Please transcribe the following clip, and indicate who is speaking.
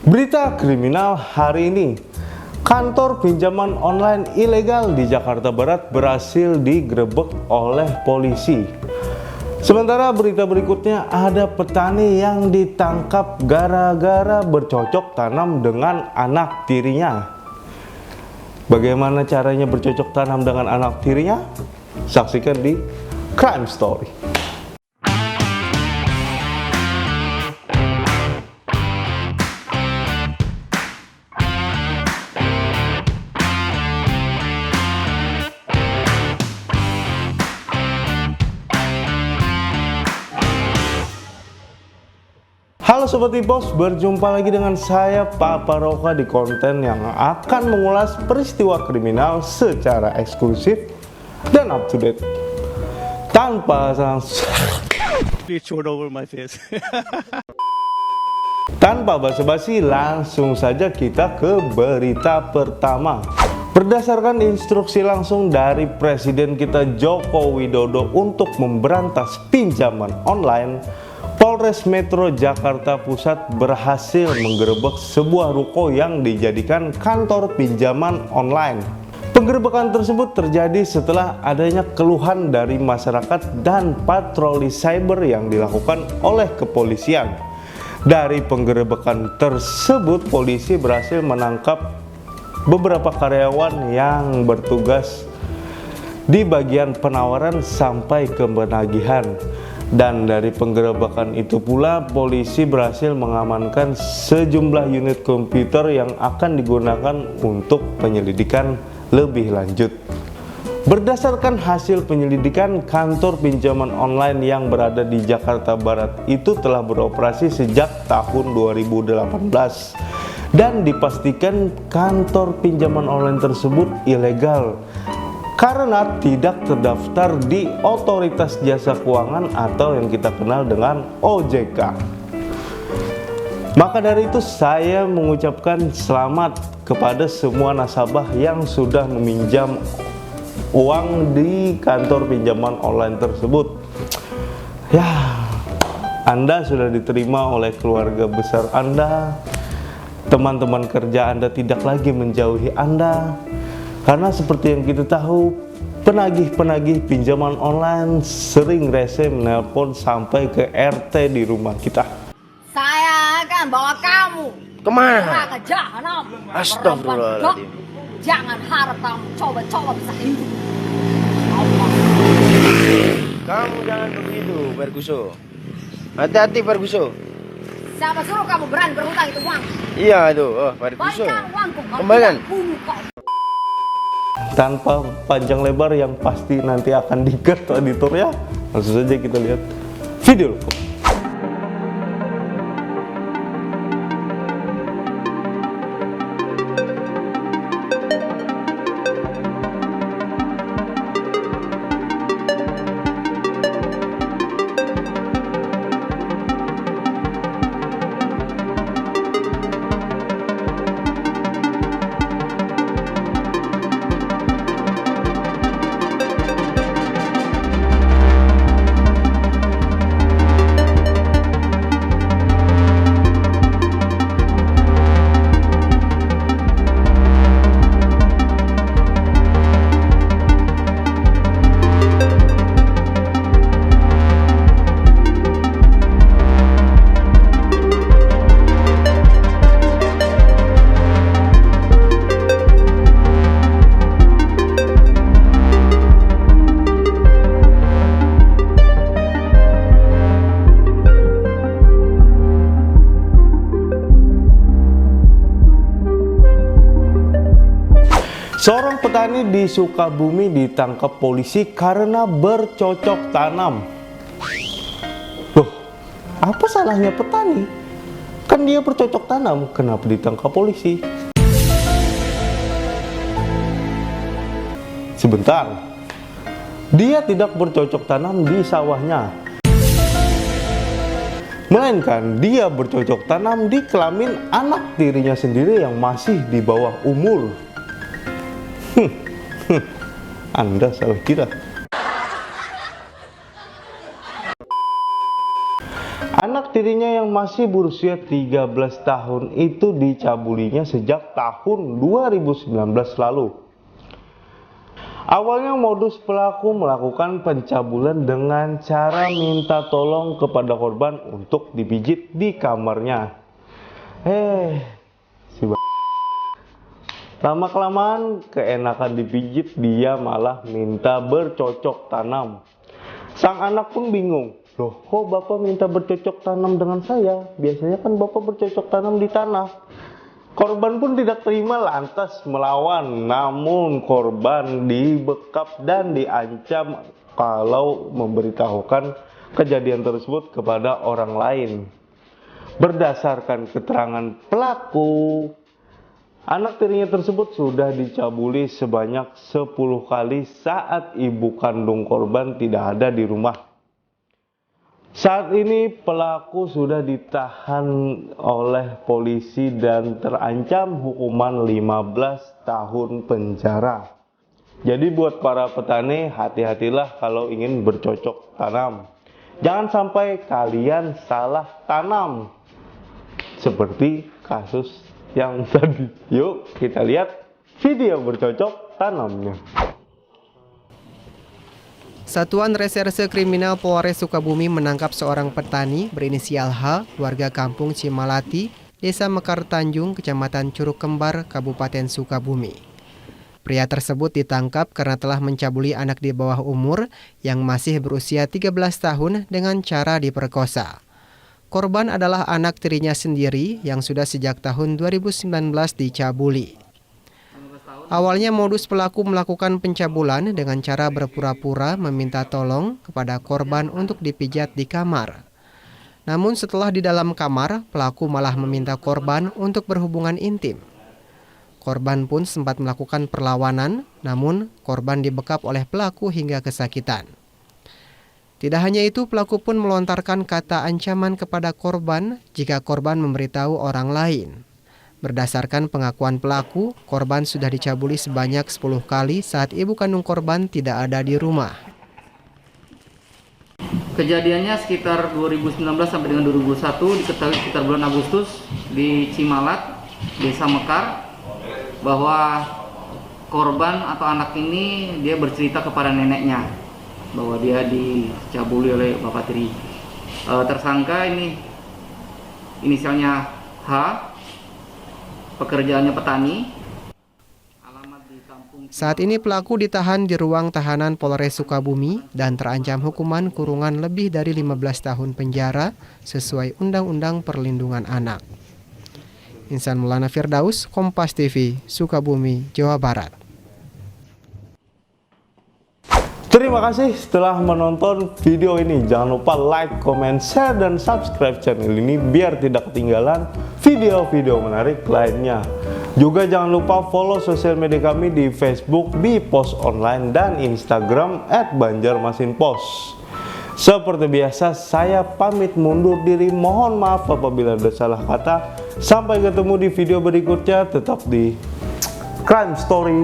Speaker 1: Berita kriminal hari ini, kantor pinjaman online ilegal di Jakarta Barat berhasil digerebek oleh polisi. Sementara berita berikutnya, ada petani yang ditangkap gara-gara bercocok tanam dengan anak tirinya. Bagaimana caranya bercocok tanam dengan anak tirinya? Saksikan di Crime Story. Halo Sobat Ipos, berjumpa lagi dengan saya Papa Roka di konten yang akan mengulas peristiwa kriminal secara eksklusif dan up to date. Tanpa Tanpa basa-basi, langsung saja kita ke berita pertama. Berdasarkan instruksi langsung dari Presiden kita Joko Widodo untuk memberantas pinjaman online, Polres Metro Jakarta Pusat berhasil menggerebek sebuah ruko yang dijadikan kantor pinjaman online. Penggerebekan tersebut terjadi setelah adanya keluhan dari masyarakat dan patroli cyber yang dilakukan oleh kepolisian. Dari penggerebekan tersebut, polisi berhasil menangkap beberapa karyawan yang bertugas di bagian penawaran sampai ke penagihan. Dan dari penggerebekan itu pula, polisi berhasil mengamankan sejumlah unit komputer yang akan digunakan untuk penyelidikan lebih lanjut. Berdasarkan hasil penyelidikan, kantor pinjaman online yang berada di Jakarta Barat itu telah beroperasi sejak tahun 2018 dan dipastikan kantor pinjaman online tersebut ilegal karena tidak terdaftar di Otoritas Jasa Keuangan atau yang kita kenal dengan OJK. Maka dari itu saya mengucapkan selamat kepada semua nasabah yang sudah meminjam uang di kantor pinjaman online tersebut. Ya, Anda sudah diterima oleh keluarga besar Anda, teman-teman kerja Anda tidak lagi menjauhi Anda. Karena seperti yang kita tahu, penagih-penagih pinjaman online sering rese menelpon sampai ke RT di rumah kita.
Speaker 2: Saya akan bawa kamu
Speaker 3: kemana?
Speaker 2: ke jahanam.
Speaker 3: Astagfirullahaladzim.
Speaker 2: Jangan harap kamu coba-coba bisa hidup.
Speaker 3: Kamu jangan begitu, Ferguson. Hati-hati, Ferguson.
Speaker 2: Siapa suruh kamu berani berhutang itu uang?
Speaker 3: Iya itu, Ferguson.
Speaker 2: Baikkan uangku.
Speaker 3: Kembalikan.
Speaker 1: Tanpa panjang lebar yang pasti nanti akan di-cut editornya, langsung saja kita lihat video. Seorang petani di Sukabumi ditangkap polisi karena bercocok tanam. Loh, apa salahnya petani? Kan dia bercocok tanam, kenapa ditangkap polisi? Sebentar, dia tidak bercocok tanam di sawahnya, melainkan dia bercocok tanam di kelamin anak tirinya sendiri yang masih di bawah umur. Anda salah kira. Anak Anak tirinya yang masih berusia 13 tahun itu dicabulinya sejak tahun 2019 lalu. Awalnya modus pelaku melakukan pencabulan dengan cara minta tolong kepada korban untuk dipijit di kamarnya. Lama-kelamaan keenakan dipijit, dia malah minta bercocok tanam. Sang anak pun bingung. Loh, kok bapak minta bercocok tanam dengan saya? Biasanya kan bapak bercocok tanam di tanah. Korban pun tidak terima, lantas melawan. Namun korban dibekap dan diancam kalau memberitahukan kejadian tersebut kepada orang lain. Berdasarkan keterangan pelaku, anak tirinya tersebut sudah dicabuli sebanyak 10 kali saat ibu kandung korban tidak ada di rumah. Saat ini pelaku sudah ditahan oleh polisi dan terancam hukuman 15 tahun penjara. Jadi buat para petani, hati-hatilah kalau ingin bercocok tanam. Jangan sampai kalian salah tanam seperti kasus yang tadi. Yuk kita lihat video bercocok tanamnya.
Speaker 4: Satuan Reserse Kriminal Polres Sukabumi menangkap seorang petani berinisial H, warga kampung Cimalati, Desa Mekar Tanjung, Kecamatan Curug Kembar, Kabupaten Sukabumi. Pria tersebut ditangkap karena telah mencabuli anak di bawah umur yang masih berusia 13 tahun dengan cara diperkosa. Korban adalah anak tirinya sendiri yang sudah sejak tahun 2019 dicabuli. Awalnya modus pelaku melakukan pencabulan dengan cara berpura-pura meminta tolong kepada korban untuk dipijat di kamar. Namun setelah di dalam kamar, pelaku malah meminta korban untuk berhubungan intim. Korban pun sempat melakukan perlawanan, namun korban dibekap oleh pelaku hingga kesakitan. Tidak hanya itu, pelaku pun melontarkan kata ancaman kepada korban jika korban memberitahu orang lain. Berdasarkan pengakuan pelaku, korban sudah dicabuli sebanyak 10 kali saat ibu kandung korban tidak ada di rumah.
Speaker 5: Kejadiannya sekitar 2019 sampai dengan 2021, diketahui sekitar bulan Agustus di Cimalat, Desa Mekar, bahwa korban atau anak ini dia bercerita kepada neneknya bahwa dia dicabuli oleh bapak tiri. Tersangka ini inisialnya H, pekerjaannya petani.
Speaker 4: Saat ini pelaku ditahan di ruang tahanan Polres Sukabumi dan terancam hukuman kurungan lebih dari 15 tahun penjara sesuai Undang-Undang Perlindungan Anak. Insan Maulana Firdaus, Kompas TV, Sukabumi, Jawa Barat.
Speaker 1: Terima kasih telah menonton video ini. Jangan lupa like, comment, share, dan subscribe channel ini biar tidak ketinggalan video-video menarik lainnya. Juga jangan lupa follow sosial media kami di Facebook @bipos online dan Instagram @banjarmasinpos. Seperti biasa, saya pamit mundur diri. Mohon maaf apabila ada salah kata. Sampai ketemu di video berikutnya. Tetap di Crime Story.